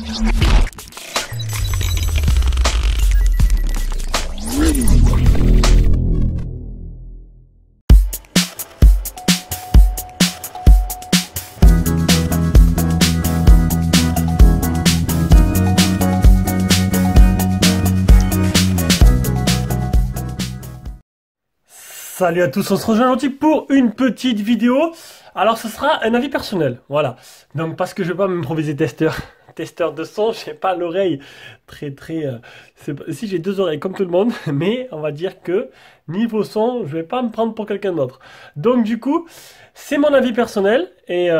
Salut à tous, on se rejoint aujourd'hui pour une petite vidéo. Alors ce sera un avis personnel, voilà. Donc parce que je vais pas m'improviser testeur de son, j'ai pas l'oreille si j'ai deux oreilles comme tout le monde, mais on va dire que niveau son, je vais pas me prendre pour quelqu'un d'autre. Donc du coup, c'est mon avis personnel et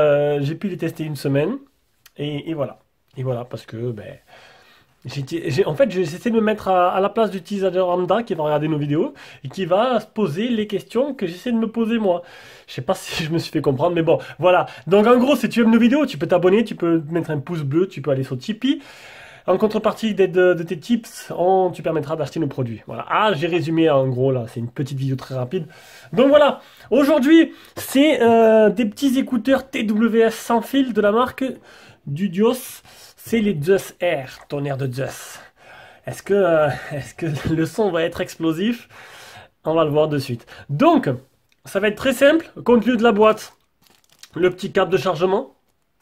j'ai pu les tester une semaine et voilà. Et voilà parce que en fait, j'ai essayé de me mettre à la place d'utilisateur lambda qui va regarder nos vidéos et qui va se poser les questions que j'essaie de me poser moi. Je sais pas si je me suis fait comprendre, mais bon, voilà. Donc en gros, si tu aimes nos vidéos, tu peux t'abonner, tu peux mettre un pouce bleu, tu peux aller sur Tipeee. En contrepartie de tes tips, tu permettra d'acheter nos produits. Voilà. Ah, j'ai résumé en gros là, c'est une petite vidéo très rapide. Donc voilà, aujourd'hui, c'est des petits écouteurs TWS sans fil de la marque Dudios. C'est les Zeus Air, tonnerre de Zeus. Est-ce que le son va être explosif? On va le voir de suite. Donc, ça va être très simple. Contenu de la boîte, le petit câble de chargement.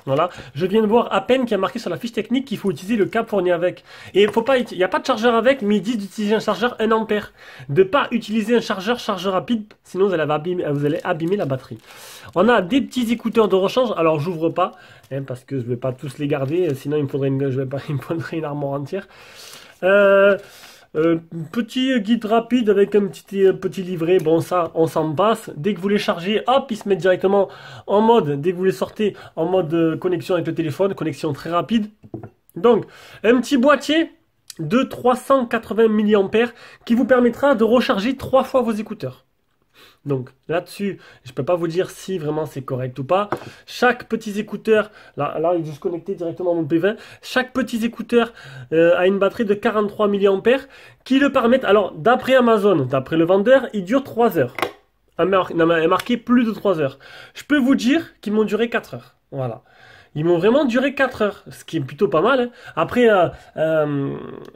Voilà. Je viens de voir à peine qu'il y a marqué sur la fiche technique qu'il faut utiliser le câble fourni avec. Et il n'y a pas de chargeur avec, mais ils disent d'utiliser un chargeur 1 ampère. De ne pas utiliser un chargeur rapide, sinon vous allez abîmer la batterie. On a des petits écouteurs de rechange. Alors j'ouvre pas, parce que je ne vais pas tous les garder, sinon il me faudrait une armoire entière. Petit guide rapide avec un petit livret, bon ça on s'en passe. Dès que vous les chargez, hop, ils se mettent directement en mode, dès que vous les sortez, en mode connexion avec le téléphone, connexion très rapide. Donc un petit boîtier de 380 mAh qui vous permettra de recharger 3 fois vos écouteurs. Donc là-dessus, je ne peux pas vous dire si vraiment c'est correct ou pas. Chaque petit écouteur, là il est juste connecté directement à mon P20. Chaque petit écouteur a une batterie de 43 mAh qui le permettent, alors d'après Amazon, d'après le vendeur, il dure 3 heures. Il est marqué plus de 3 heures. Je peux vous dire qu'ils m'ont duré 4 heures. Voilà. Ils m'ont vraiment duré 4 heures, ce qui est plutôt pas mal. Hein. Après,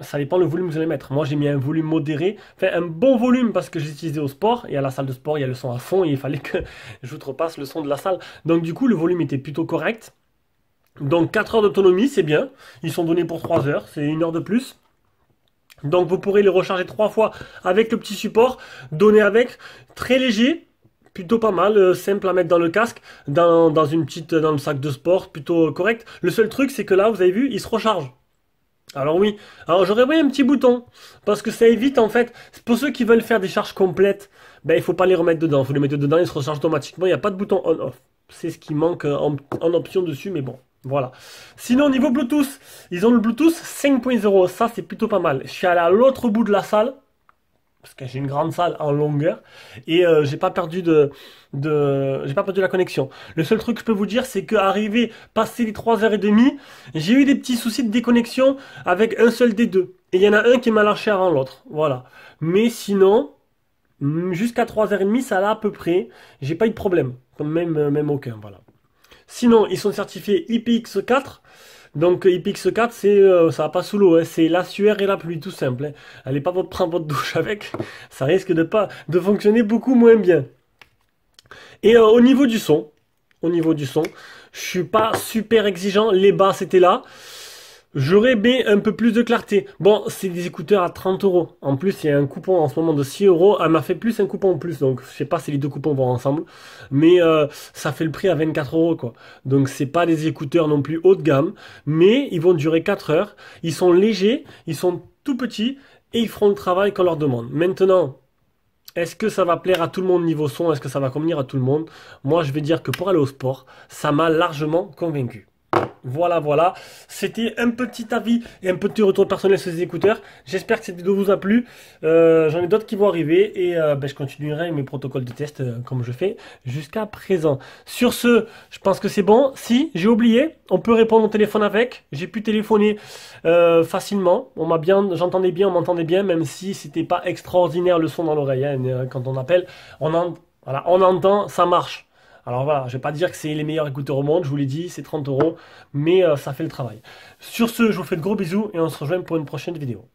ça dépend le volume que vous allez mettre. Moi, j'ai mis un volume modéré, enfin un bon volume parce que j'ai utilisé au sport. Et à la salle de sport, il y a le son à fond et il fallait que je outrepasse le son de la salle. Donc du coup, le volume était plutôt correct. Donc 4 heures d'autonomie, c'est bien. Ils sont donnés pour 3 heures, c'est 1 heure de plus. Donc vous pourrez les recharger 3 fois avec le petit support, donné avec, très léger. Plutôt pas mal, simple à mettre dans le casque, dans le sac de sport, plutôt correct. Le seul truc, c'est que là, vous avez vu, il se recharge. Alors oui, alors j'aurais mis un petit bouton, parce que ça évite en fait, pour ceux qui veulent faire des charges complètes, il faut pas les remettre dedans, il faut les mettre dedans, ils se rechargent automatiquement, il n'y a pas de bouton on-off. C'est ce qui manque en option dessus, mais bon, voilà. Sinon, au niveau Bluetooth, ils ont le Bluetooth 5.0, ça c'est plutôt pas mal. Je suis allé à l'autre bout de la salle, parce que j'ai une grande salle en longueur et j'ai pas perdu j'ai pas perdu la connexion. Le seul truc que je peux vous dire, c'est qu'arrivé passer les 3h30, j'ai eu des petits soucis de déconnexion avec un seul des deux. Et il y en a un qui m'a lâché avant l'autre. Voilà. Mais sinon, jusqu'à 3h30, ça allait à peu près. J'ai pas eu de problème. Même aucun. Voilà. Sinon, ils sont certifiés IPX4. Donc IPX4, ça va pas sous l'eau, hein, c'est la sueur et la pluie, tout simple. Hein. Allez pas prendre votre douche avec, ça risque de fonctionner beaucoup moins bien. Et au niveau du son, je suis pas super exigeant, les basses étaient là. J'aurais bien un peu plus de clarté. Bon, c'est des écouteurs à 30 €. En plus, il y a un coupon en ce moment de 6 €. Elle m'a fait plus un coupon en plus. Donc, je sais pas si les deux coupons vont ensemble. Mais ça fait le prix à 24 € quoi. Donc, c'est pas des écouteurs non plus haut de gamme. Mais ils vont durer 4 heures. Ils sont légers. Ils sont tout petits. Et ils feront le travail qu'on leur demande. Maintenant, est-ce que ça va plaire à tout le monde niveau son? Est-ce que ça va convenir à tout le monde? Moi, je vais dire que pour aller au sport, ça m'a largement convaincu. Voilà, c'était un petit avis et un petit retour personnel sur ces écouteurs. J'espère que cette vidéo vous a plu. J'en ai d'autres qui vont arriver et je continuerai mes protocoles de test comme je fais jusqu'à présent. Sur ce, je pense que c'est bon. Si, j'ai oublié, on peut répondre au téléphone avec. J'ai pu téléphoner facilement. J'entendais bien, on m'entendait bien, même si c'était pas extraordinaire le son dans l'oreille. Hein, quand on appelle, on entend, ça marche. Alors voilà, je vais pas dire que c'est les meilleurs écouteurs au monde, je vous l'ai dit, c'est 30 euros, mais ça fait le travail. Sur ce, je vous fais de gros bisous et on se rejoint pour une prochaine vidéo.